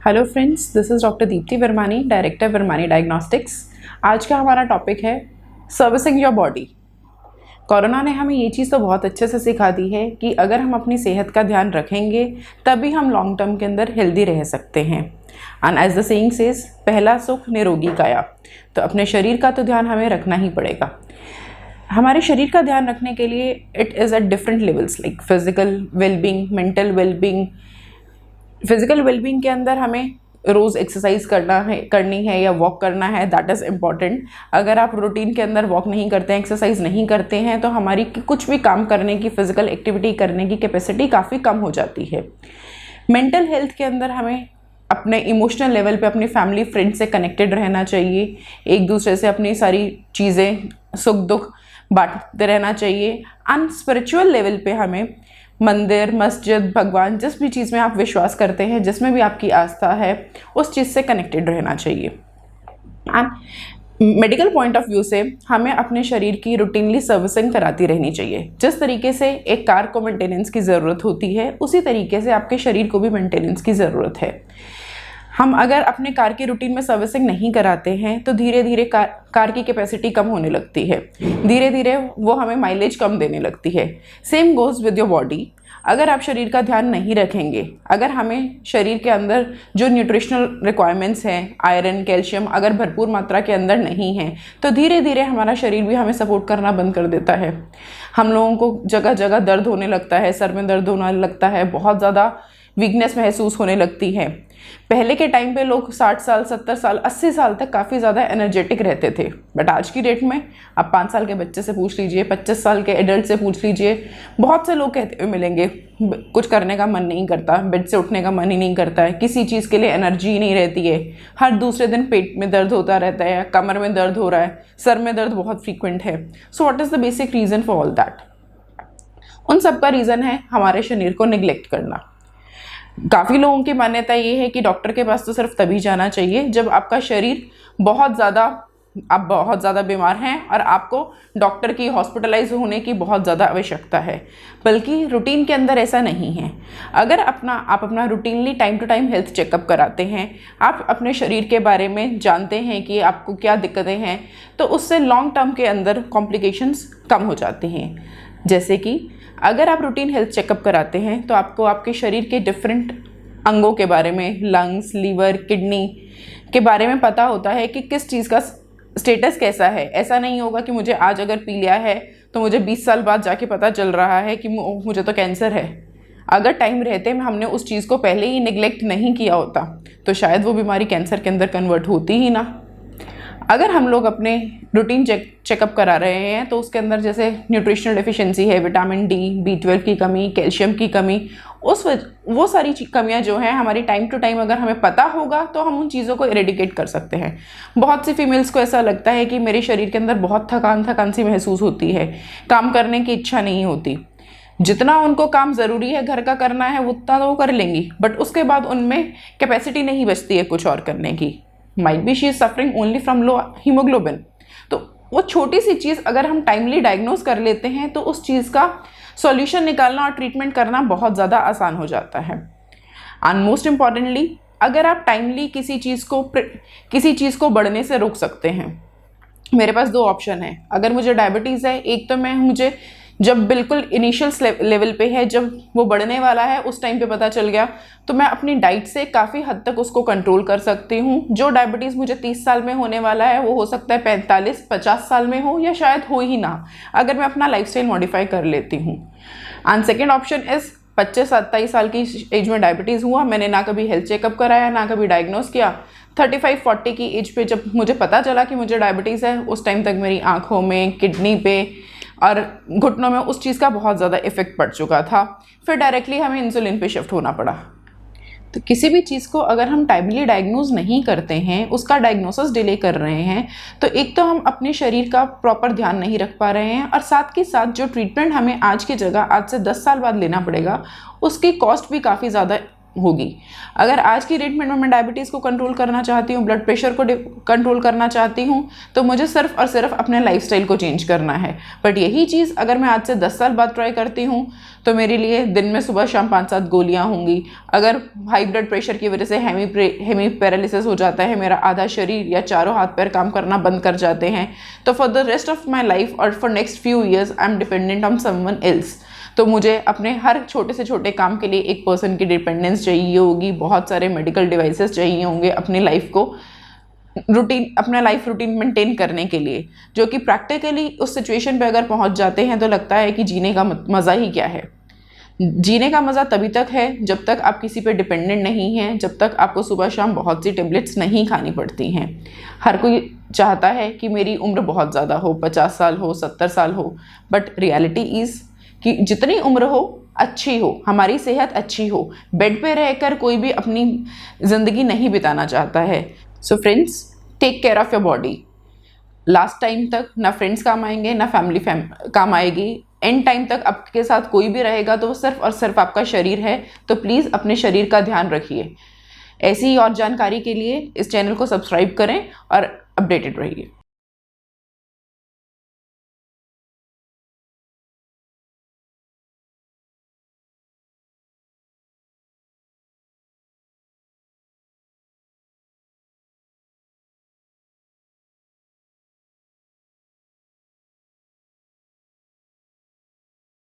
Hello friends, this is doctor Deepti Varmani, director Varmani diagnostics. आज का हमारा टॉपिक है सर्विसिंग योर बॉडी। कोरोना ने हमें ये चीज़ तो बहुत अच्छे से सिखा दी है कि अगर हम अपनी सेहत का ध्यान रखेंगे तभी हम लॉन्ग टर्म के अंदर हेल्दी रह सकते हैं। And as the saying says, पहला सुख निरोगी काया। तो अपने शरीर का तो ध्यान हमें रखना ही पड़ेगा। हमारे शरीर का ध्यान रखने के लिए it is at different levels, like physical wellbeing, mental wellbeing. Physical wellbeing के अंदर हमें रोज़ एक्सरसाइज करनी है या वॉक करना है, दैट इज़ इम्पॉर्टेंट। अगर आप रूटीन के अंदर वॉक नहीं करते हैं, एक्सरसाइज नहीं करते हैं, तो हमारी कुछ भी काम करने की, फिजिकल एक्टिविटी करने की कैपेसिटी काफ़ी कम हो जाती है। मेंटल हेल्थ के अंदर हमें अपने इमोशनल लेवल पे अपनी फैमिली फ्रेंड से कनेक्टेड रहना चाहिए, एक दूसरे से अपनी सारी चीज़ें, सुख दुख बांटते रहना चाहिए। एंड स्पिरिचुअल लेवल पे हमें मंदिर, मस्जिद, भगवान, जिस भी चीज़ में आप विश्वास करते हैं, जिसमें भी आपकी आस्था है, उस चीज़ से कनेक्टेड रहना चाहिए। And medical point of view से हमें अपने शरीर की रूटीनली सर्विसिंग कराती रहनी चाहिए। जिस तरीके से एक कार को मेंटेनेंस की ज़रूरत होती है, उसी तरीके से आपके शरीर को भी मेंटेनेंस की ज़रूरत है। हम अगर अपने कार की रूटीन में सर्विसिंग नहीं कराते हैं तो धीरे धीरे कार की कैपेसिटी कम होने लगती है, धीरे धीरे वो हमें माइलेज कम देने लगती है। Same goes with your body. अगर आप शरीर का ध्यान नहीं रखेंगे, अगर हमें शरीर के अंदर जो न्यूट्रिशनल रिक्वायरमेंट्स हैं, आयरन, कैल्शियम अगर भरपूर मात्रा के अंदर नहीं है, तो धीरे धीरे हमारा शरीर भी हमें सपोर्ट करना बंद कर देता है। हम लोगों को जगह जगह दर्द होने लगता है, सर में दर्द होने लगता है, बहुत ज़्यादा वीकनेस महसूस होने लगती है। पहले के टाइम पे लोग 60 साल, 70 साल, 80 साल तक काफ़ी ज़्यादा एनर्जेटिक रहते थे, बट आज की डेट में आप 5 साल के बच्चे से पूछ लीजिए, 25 साल के एडल्ट से पूछ लीजिए, बहुत से लोग कहते हुए मिलेंगे कुछ करने का मन नहीं करता, बेड से उठने का मन ही नहीं करता है, किसी चीज़ के लिए एनर्जी ही नहीं रहती है, हर दूसरे दिन पेट में दर्द होता रहता है, कमर में दर्द हो रहा है, सर में दर्द बहुत फ्रीक्वेंट है। So what is the basic reason for all that? उन सब का रीज़न है हमारे शरीर को निगलेक्ट करना। काफ़ी लोगों की मान्यता ये है कि डॉक्टर के पास तो सिर्फ तभी जाना चाहिए जब आपका शरीर आप बहुत ज़्यादा बीमार हैं और आपको डॉक्टर की, हॉस्पिटलाइज होने की बहुत ज़्यादा आवश्यकता है। बल्कि रूटीन के अंदर ऐसा नहीं है। अगर आप अपना routinely time to time health checkup कराते हैं, आप अपने शरीर के बारे में जानते हैं कि आपको क्या दिक्कतें हैं, तो उससे लॉन्ग टर्म के अंदर कॉम्प्लिकेशंस कम हो जाते हैं। जैसे कि अगर आप रूटीन हेल्थ चेकअप कराते हैं तो आपको आपके शरीर के डिफरेंट अंगों के बारे में, लंग्स, लीवर, किडनी के बारे में पता होता है कि किस चीज़ का स्टेटस कैसा है। ऐसा नहीं होगा कि मुझे आज अगर पी लिया है तो मुझे 20 साल बाद जाके पता चल रहा है कि मुझे तो कैंसर है। अगर टाइम रहते में हमने उस चीज़ को पहले ही निगलेक्ट नहीं किया होता तो शायद वो बीमारी कैंसर के अंदर कन्वर्ट होती ही ना। अगर हम लोग अपने रूटीन चेकअप करा रहे हैं तो उसके अंदर जैसे न्यूट्रिशनल डेफिशिएंसी है, विटामिन डी, B12 की कमी, कैल्शियम की कमी, वो सारी कमियां जो हैं हमारी टाइम टू टाइम अगर हमें पता होगा तो हम उन चीज़ों को इरेडिकेट कर सकते हैं। बहुत सी फीमेल्स को ऐसा लगता है कि मेरे शरीर के अंदर बहुत थकान सी महसूस होती है, काम करने की इच्छा नहीं होती। जितना उनको काम ज़रूरी है घर का करना है उतना तो वो कर लेंगी, बट उसके बाद उनमें कैपेसिटी नहीं बचती है कुछ और करने की। Might be she is suffering only from low haemoglobin. तो वो छोटी सी चीज़ अगर हम टाइमली डायग्नोज कर लेते हैं तो उस चीज़ का सॉल्यूशन निकालना और ट्रीटमेंट करना बहुत ज़्यादा आसान हो जाता है। एंड मोस्ट इम्पॉर्टेंटली, अगर आप टाइमली किसी चीज़ को बढ़ने से रोक सकते हैं। मेरे पास 2 ऑप्शन है। अगर मुझे डायबिटीज़ है, एक तो मुझे जब बिल्कुल इनिशियल लेवल पे है, जब वो बढ़ने वाला है, उस टाइम पे पता चल गया तो मैं अपनी डाइट से काफ़ी हद तक उसको कंट्रोल कर सकती हूँ। जो डायबिटीज़ मुझे 30 साल में होने वाला है वो हो सकता है 45-50 साल में हो या शायद हो ही ना, अगर मैं अपना लाइफस्टाइल मॉडिफाई कर लेती हूँ। एंड सेकेंड ऑप्शन इज़ 25-27 साल की एज में डायबिटीज़ हुआ, मैंने ना कभी हेल्थ चेकअप कराया, ना कभी डायग्नोस किया। 35-40 की एज पे जब मुझे पता चला कि मुझे डायबिटीज़ है, उस टाइम तक मेरी आँखों में, किडनी पे और घुटनों में उस चीज़ का बहुत ज़्यादा इफेक्ट पड़ चुका था। फिर डायरेक्टली हमें इंसुलिन पे शिफ्ट होना पड़ा। तो किसी भी चीज़ को अगर हम टाइमली डायग्नोज नहीं करते हैं, उसका डायग्नोसिस डिले कर रहे हैं, तो एक तो हम अपने शरीर का प्रॉपर ध्यान नहीं रख पा रहे हैं, और साथ के साथ जो ट्रीटमेंट हमें आज की जगह आज से 10 साल बाद लेना पड़ेगा उसकी कॉस्ट भी काफ़ी ज़्यादा होगी। अगर आज की डेट में मैं डायबिटीज़ को कंट्रोल करना चाहती हूँ, ब्लड प्रेशर को कंट्रोल करना चाहती हूँ, तो मुझे सिर्फ और सिर्फ अपने लाइफस्टाइल को चेंज करना है। बट यही चीज़ अगर मैं आज से 10 साल बाद ट्राई करती हूँ तो मेरे लिए दिन में सुबह शाम 5-7 गोलियाँ होंगी। अगर हाई ब्लड प्रेशर की वजह से हेमी पैरालिसिस हो जाता है, मेरा आधा शरीर या चारों हाथ पैर काम करना बंद कर जाते हैं, तो for the rest of my life और for next few years I am dependent on someone else. तो मुझे अपने हर छोटे से छोटे काम के लिए एक पर्सन की डिपेंडेंस चाहिए होगी, बहुत सारे मेडिकल डिवाइसेस चाहिए होंगे अपनी लाइफ को अपना लाइफ रूटीन मेंटेन करने के लिए, जो कि प्रैक्टिकली उस सिचुएशन पे अगर पहुंच जाते हैं तो लगता है कि जीने का मज़ा ही क्या है। जीने का मज़ा तभी तक है जब तक आप किसी पे डिपेंडेंट नहीं हैं, जब तक आपको सुबह शाम बहुत सी टेबलेट्स नहीं खानी पड़ती हैं। हर कोई चाहता है कि मेरी उम्र बहुत ज़्यादा हो, 50 साल हो, 70 साल हो, बट रियलिटी इज़ कि जितनी उम्र हो अच्छी हो, हमारी सेहत अच्छी हो। बेड पे रहकर कोई भी अपनी ज़िंदगी नहीं बिताना चाहता है। So friends, take care of your body. Last time तक ना फ्रेंड्स काम आएंगे ना फैमिली काम आएगी। एंड टाइम तक आपके साथ कोई भी रहेगा तो वो सिर्फ और सिर्फ आपका शरीर है। तो प्लीज़ अपने शरीर का ध्यान रखिए। ऐसी ही और जानकारी के लिए इस चैनल को सब्सक्राइब करें और अपडेटेड रहिए।